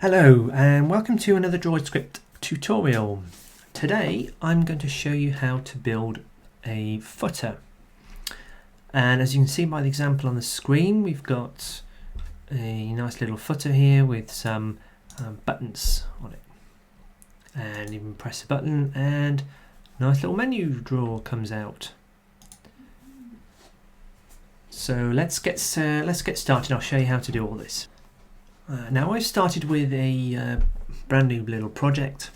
Hello and welcome to another DroidScript tutorial. Today I'm going to show you how to build a footer, and as you can see by the example on the screen, we've got a nice little footer here with some buttons on it, and you can press a button and a nice little menu drawer comes out. So let's get started. I'll show you how to do all this. Now I've started with a brand new little project,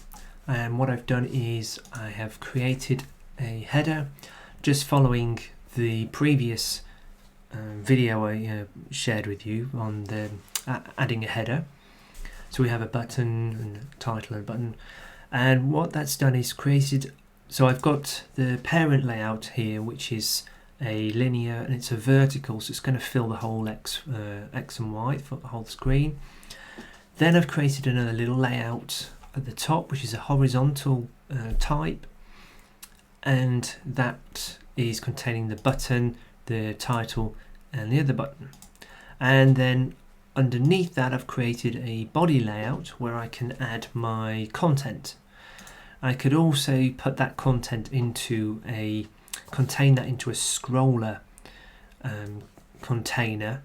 and what I've done is I have created a header just following the previous video I shared with you on the adding a header. So we have a button and a title and a button, and what that's done is created, so I've got the parent layout here, which is a linear and it's a vertical, so it's going to fill the whole X and Y for the whole screen. Then I've created another little layout at the top, which is a horizontal type, and that is containing the button, the title and the other button. And then underneath that I've created a body layout where I can add my content. I could also put that content into contain that into a scroller container,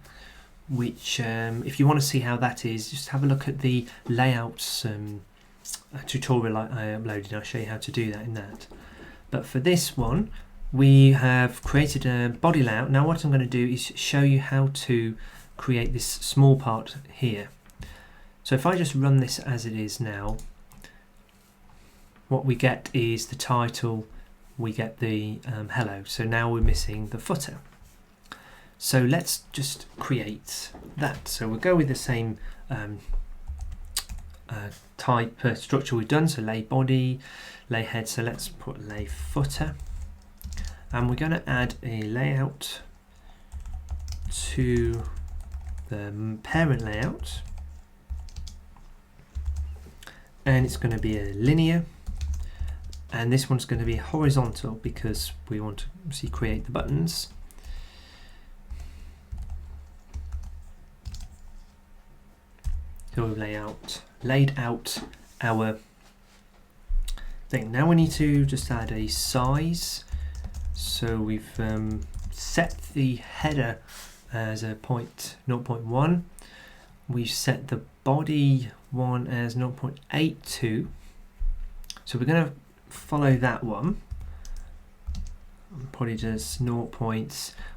which if you want to see how that is, just have a look at the layouts tutorial I uploaded. I'll show you how to do that in that. But for this one we have created a body layout. Now what I'm going to do is show you how to create this small part here. So if I just run this as it is now, what we get is the title, we get the hello. So now we're missing the footer. So let's just create that. So we'll go with the same type structure we've done. So lay body, lay head. So let's put lay footer, and we're going to add a layout to the parent layout, and it's going to be a linear. And this one's going to be horizontal because we want to see create the buttons. So we've laid out our thing. Now we need to just add a size. So we've set the header as a 0.1. We've set the body one as 0.82. So we're going to follow that one and put it as 0.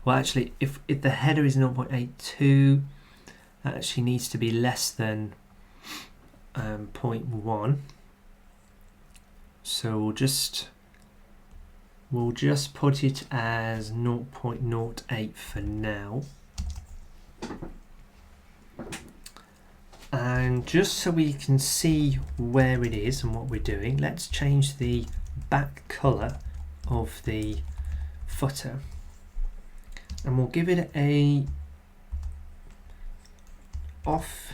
Well, actually, if the header is 0.82, that actually needs to be less than 0.1. So we'll just put it as 0.08 for now. And just so we can see where it is and what we're doing, let's change the back color of the footer, and we'll give it a off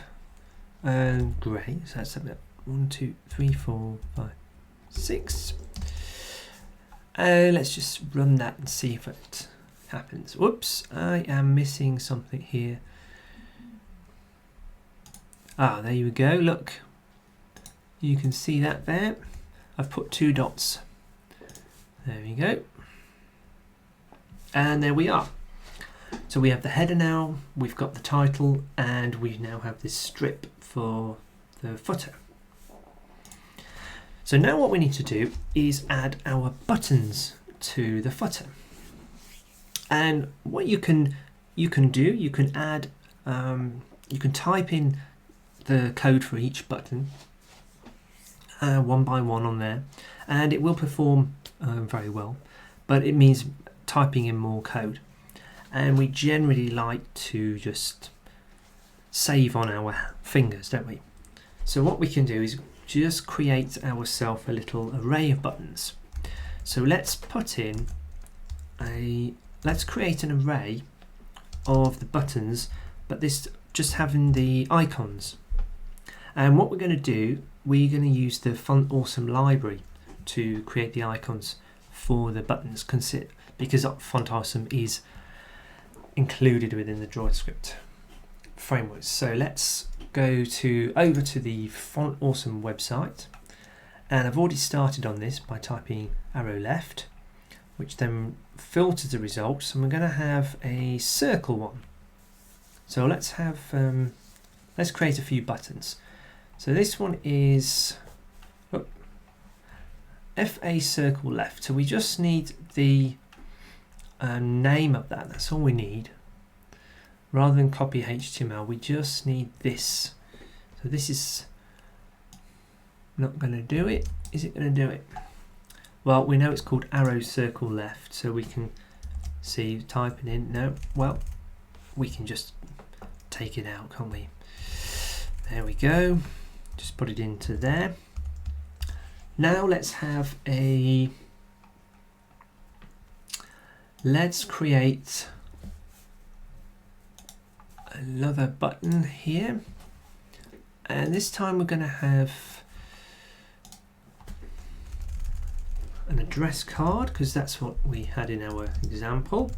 grey. So that's about 1, 2, 3, 4, 5, 6. Let's just run that and see if it happens. Whoops, I am missing something here. Ah, there you go, look. You can see that there. I've put 2 dots. There we go. And there we are. So we have the header now, we've got the title, and we now have this strip for the footer. So now what we need to do is add our buttons to the footer. And what you can do, you can add, you can type in the code for each button one by one on there, and it will perform very well, but it means typing in more code, and we generally like to just save on our fingers, don't we? So what we can do is just create ourselves a little array of buttons. So let's create an array of the buttons, but this just having the icons. And what we're going to do, we're going to use the Font Awesome library to create the icons for the buttons, because Font Awesome is included within the DroidScript frameworks. So let's go over to the Font Awesome website, and I've already started on this by typing arrow left, which then filters the results, and we're going to have a circle one. So let's create a few buttons. So this one is FA circle left. So we just need the name of that. That's all we need. Rather than copy HTML, we just need this. So this is not going to do it. Is it going to do it? Well, we know it's called arrow circle left, so we can see typing in. No, well, we can just take it out, can't we? There we go. Just put it into there. Now let's create another button here, and this time we're going to have an address card, because that's what we had in our example.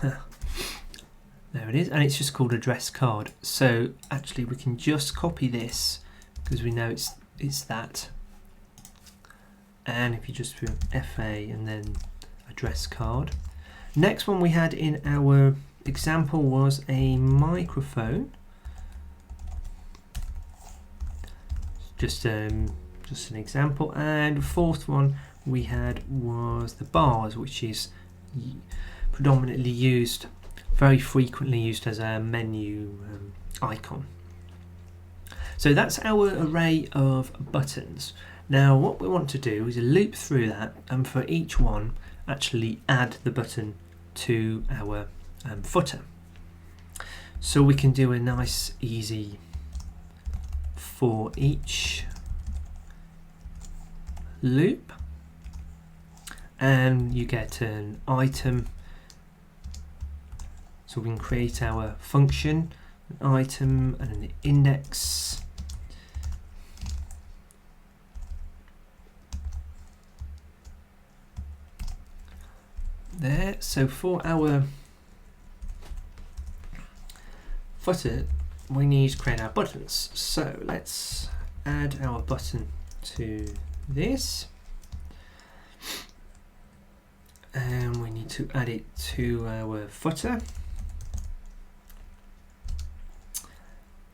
There it is, and it's just called address card. So actually we can just copy this because we know it's that. And if you just put FA and then address card. Next one we had in our example was a microphone. Just an example. And the fourth one we had was the bars, which is predominantly used, very frequently used as a menu icon. So that's our array of buttons. Now what we want to do is loop through that, and for each one actually add the button to our footer. So we can do a nice easy for each loop, and you get an item. So we can create our function, an item and an index. There. So for our footer, we need to create our buttons. So let's add our button to this, and we need to add it to our footer,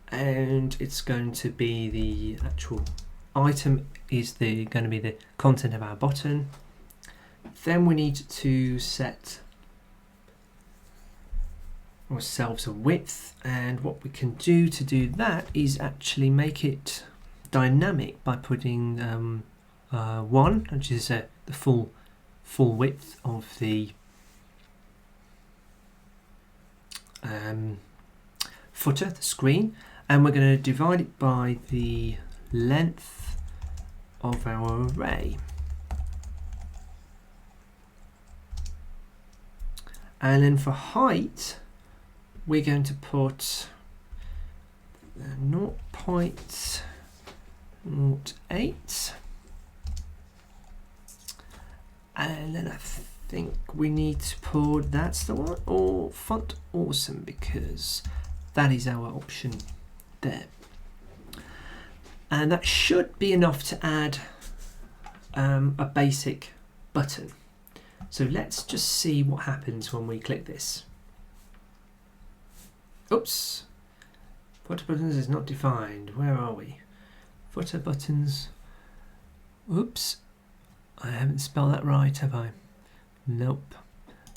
and it's going to be the actual item is going to be the content of our button. Then we need to set ourselves a width, and what we can do to do that is actually make it dynamic by putting 1, which is the full width of the footer, the screen, and we're going to divide it by the length of our array. And then for height, we're going to put 0.08, and then I think we need to put, that's the one, or Font Awesome, because that is our option there. And that should be enough to add a basic button. So let's just see what happens when we click this. Oops, footer buttons is not defined. Where are we? Footer buttons. Oops, I haven't spelled that right, have I? Nope.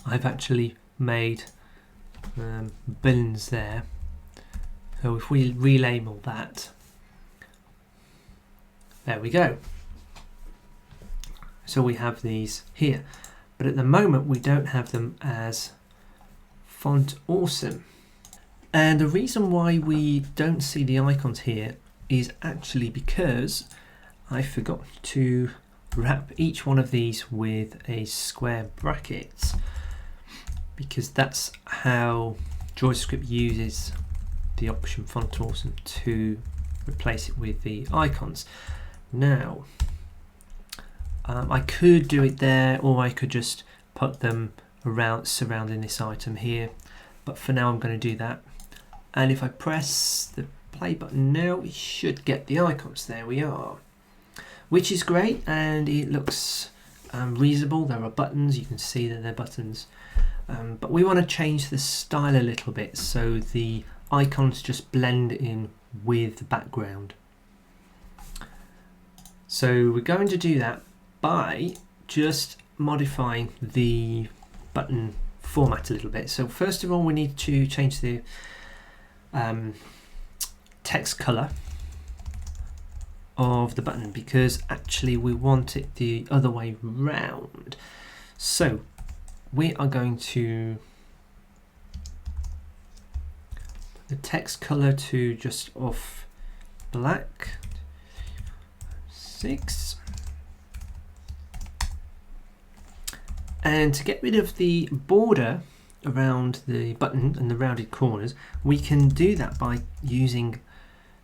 I've actually made bins there. So if we relabel that, there we go. So we have these here. But at the moment we don't have them as Font Awesome. And the reason why we don't see the icons here is actually because I forgot to wrap each one of these with a square bracket, because that's how DroidScript uses the option Font Awesome to replace it with the icons. Now, I could do it there, or I could just put them around surrounding this item here, but for now I'm going to do that. and if I press the play button now, we should get the icons. There we are, which is great, and it looks reasonable. There are buttons, you can see that they're buttons, but we want to change the style a little bit so the icons just blend in with the background. So we're going to do that by just modifying the button format a little bit. So first of all, we need to change the text color of the button, because actually we want it the other way round. So we are going to put the text color to just off black 6, and to get rid of the border around the button and the rounded corners, we can do that by using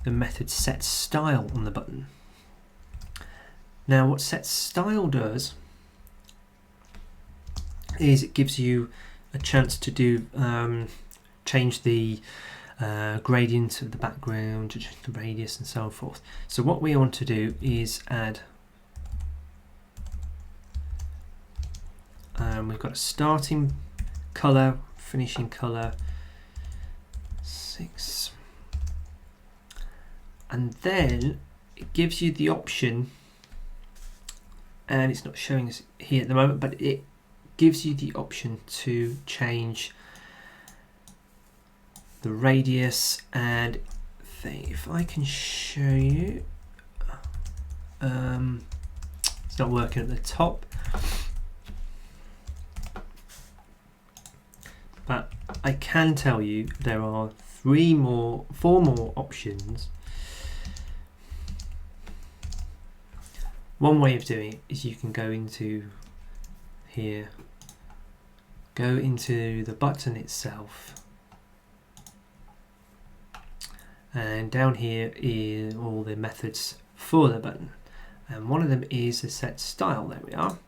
the method set style on the button. Now what set style does is it gives you a chance to do change the gradient of the background, to change the radius and so forth. So what we want to do is add, we've got a starting color, finishing color 6, and then it gives you the option, and it's not showing us here at the moment, but it gives you the option to change the radius. And if I can show you, it's not working at the top, but I can tell you there are 4 more options. One way of doing it is you can go into here, go into the button itself, and down here is all the methods for the button, and one of them is the set style. There we are.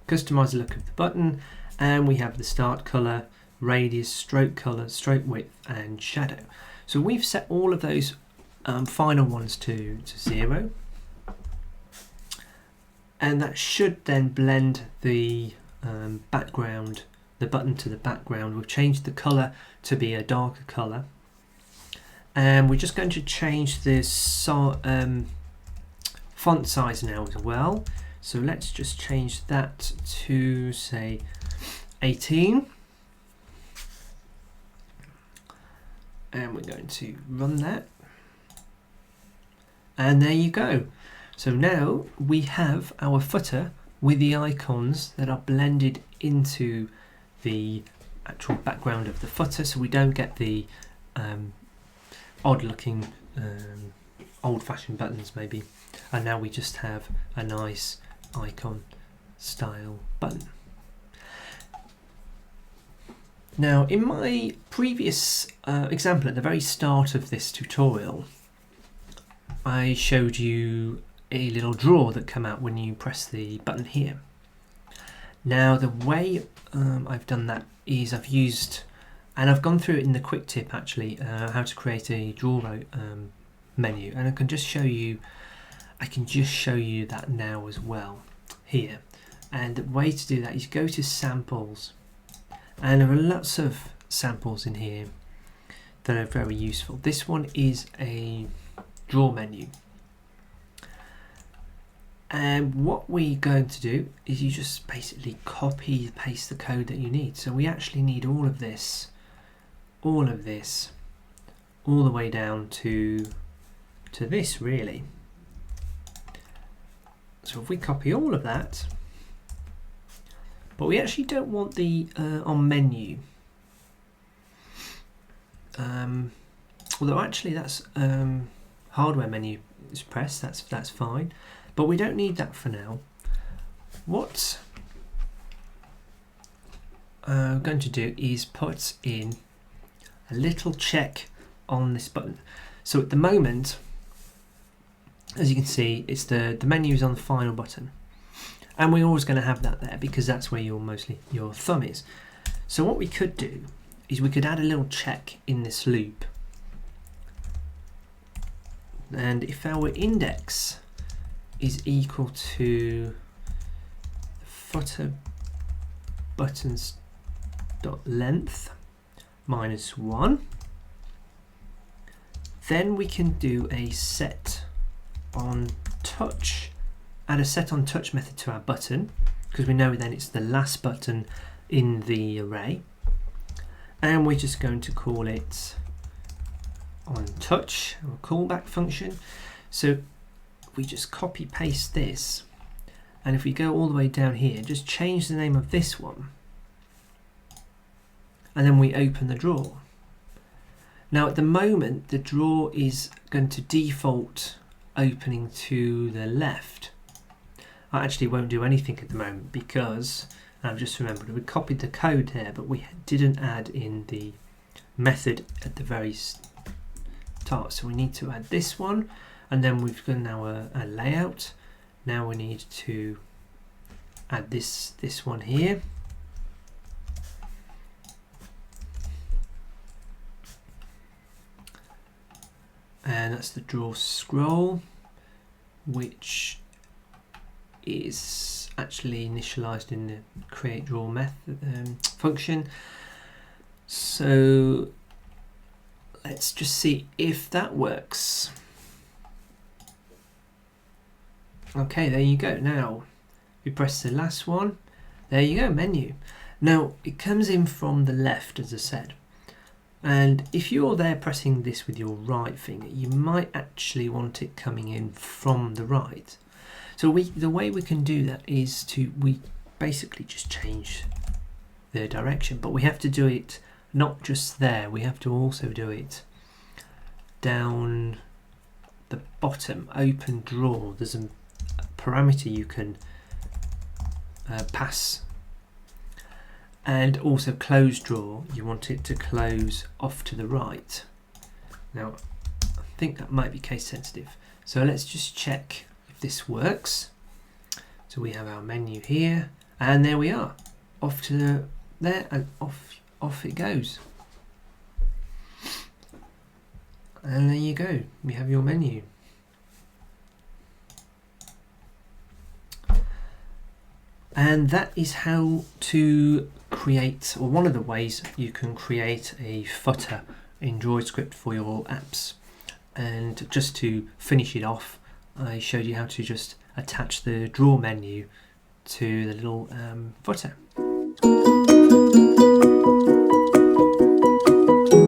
Customize the look of the button, and we have the start color, radius, stroke color, stroke width, and shadow. So we've set all of those final ones to 0. And that should then blend the background, the button to the background. We've changed the color to be a darker color, and we're just going to change this font size now as well. So let's just change that to say 18, and we're going to run that, and there you go. So now we have our footer with the icons that are blended into the actual background of the footer, so we don't get the odd looking old-fashioned buttons maybe, and now we just have a nice icon style button. Now in my previous example at the very start of this tutorial, I showed you a little drawer that come out when you press the button here. Now the way I've done that is I've used, and I've gone through it in the quick tip actually, how to create a drawer menu, and I can just show you that now as well here. And the way to do that is go to samples, and there are lots of samples in here that are very useful. This one is a drawer menu. And what we're going to do is you just basically copy paste the code that you need. So we actually need all of this, all the way down to this really. So if we copy all of that, but we actually don't want the on menu. Although actually that's hardware menu is pressed, that's fine. But we don't need that for now. What I'm going to do is put in a little check on this button. So at the moment, as you can see, it's the menu is on the final button, and we're always going to have that there because that's where your thumb is. So what we could do is we could add a little check in this loop. And if our index is equal to footer buttons dot length minus 1, then we can do a set on touch, add a set on touch method to our button, because we know then it's the last button in the array, and we're just going to call it on touch, our callback function. So we just copy paste this, and if we go all the way down here, just change the name of this one, and then we open the drawer. Now at the moment the drawer is going to default opening to the left. I actually won't do anything at the moment because I've just remembered we copied the code there, but we didn't add in the method at the very start. So we need to add this one, and then we've got now a layout. Now we need to add this one here. And that's the draw scroll, which is actually initialized in the create draw method function. So let's just see if that works. Okay, there you go. Now we press the last one. There you go, menu. Now it comes in from the left, as I said. And if you're there pressing this with your right finger, you might actually want it coming in from the right. So the way we can do that is we basically just change the direction, but we have to do it not just there, we have to also do it down the bottom, open drawer. There's a parameter you can pass. And also close drawer, you want it to close off to the right. Now, I think that might be case sensitive. So let's just check if this works. So we have our menu here, and there we are. Off to there, and off it goes. And there you go, we have your menu. And that is how to create, or one of the ways you can create a footer in DroidScript for your apps. And just to finish it off, I showed you how to just attach the draw menu to the little footer.